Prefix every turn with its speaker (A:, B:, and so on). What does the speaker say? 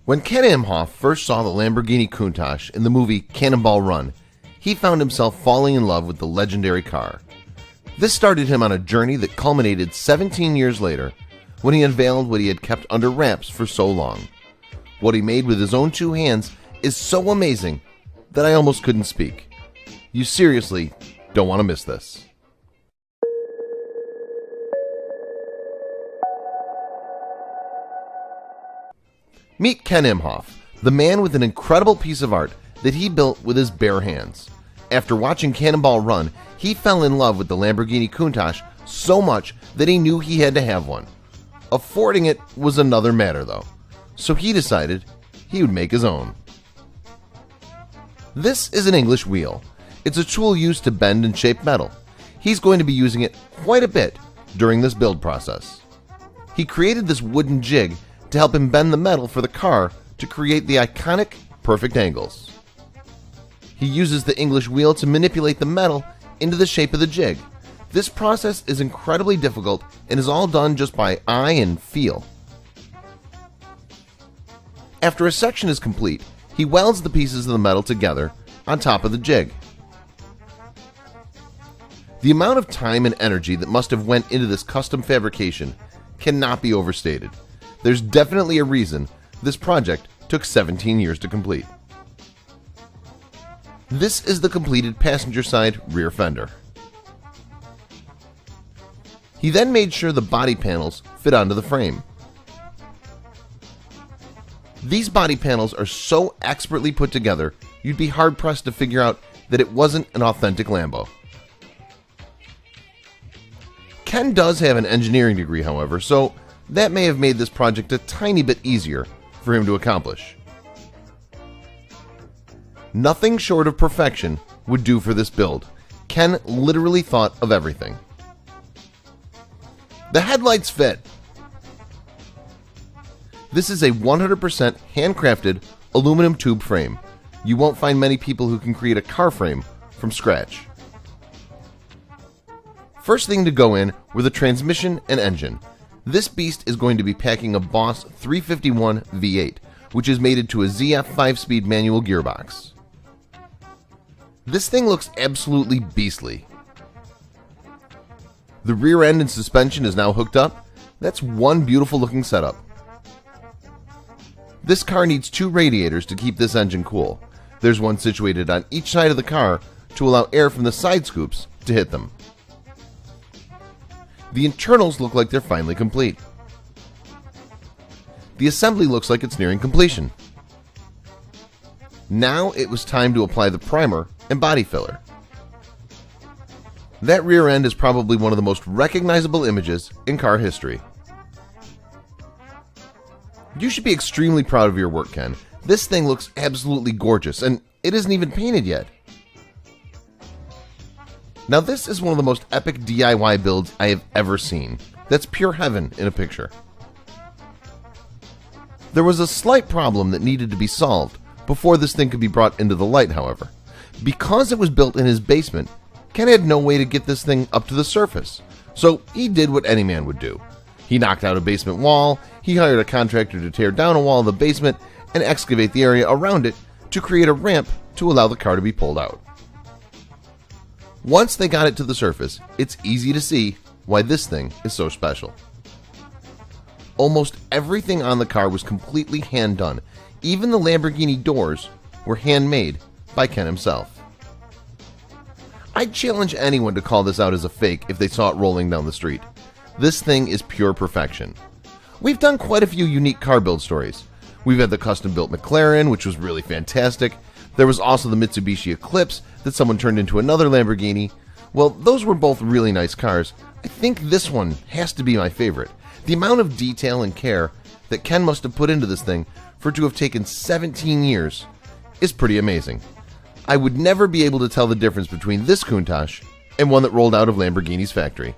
A: When Ken Imhoff first saw the Lamborghini Countach in the movie Cannonball Run, he found himself falling in love with the legendary car. This started him on a journey that culminated 17 years later when he unveiled what he had kept under wraps for so long. What he made with his own two hands is so amazing that I almost couldn't speak. You seriously don't want to miss this. Meet Ken Imhoff, the man with an incredible piece of art that he built with his bare hands. After watching Cannonball Run, he fell in love with the Lamborghini Countach so much that he knew he had to have one. Affording it was another matter though, so he decided he would make his own. This is an English wheel. It's a tool used to bend and shape metal. He's going to be using it quite a bit during this build process. He created this wooden jig to help him bend the metal for the car to create the iconic perfect angles. He uses the English wheel to manipulate the metal into the shape of the jig. This process is incredibly difficult and is all done just by eye and feel. After a section is complete, he welds the pieces of the metal together on top of the jig. The amount of time and energy that must have went into this custom fabrication cannot be overstated. There's definitely a reason this project took 17 years to complete. This is the completed passenger side rear fender. He then made sure the body panels fit onto the frame. These body panels are so expertly put together, you'd be hard-pressed to figure out that it wasn't an authentic Lambo. Ken does have an engineering degree, however, so that may have made this project a tiny bit easier for him to accomplish. Nothing short of perfection would do for this build. Ken literally thought of everything. The headlights fit. This is a 100% handcrafted aluminum tube frame. You won't find many people who can create a car frame from scratch. First thing to go in were the transmission and engine. This beast is going to be packing a Boss 351 V8, which is mated to a ZF 5-speed manual gearbox. This thing looks absolutely beastly. The rear end and suspension is now hooked up. That's one beautiful looking setup. This car needs two radiators to keep this engine cool. There's one situated on each side of the car to allow air from the side scoops to hit them. The internals look like they're finally complete. The assembly looks like it's nearing completion. Now it was time to apply the primer and body filler. That rear end is probably one of the most recognizable images in car history. You should be extremely proud of your work, Ken. This thing looks absolutely gorgeous, and it isn't even painted yet. Now this is one of the most epic DIY builds I have ever seen. That's pure heaven in a picture. There was a slight problem that needed to be solved before this thing could be brought into the light, however. Because it was built in his basement, Ken had no way to get this thing up to the surface. So he did what any man would do. He knocked out a basement wall, he hired a contractor to tear down a wall of the basement and excavate the area around it to create a ramp to allow the car to be pulled out. Once they got it to the surface, it's easy to see why this thing is so special. Almost everything on the car was completely hand done. Even the Lamborghini doors were handmade by Ken himself. I'd challenge anyone to call this out as a fake if they saw it rolling down the street. This thing is pure perfection. We've done quite a few unique car build stories. We've had the custom-built McLaren, which was really fantastic. There was also the Mitsubishi Eclipse that someone turned into another Lamborghini. Well, those were both really nice cars. I think this one has to be my favorite. The amount of detail and care that Ken must have put into this thing for it to have taken 17 years is pretty amazing. I would never be able to tell the difference between this Countach and one that rolled out of Lamborghini's factory.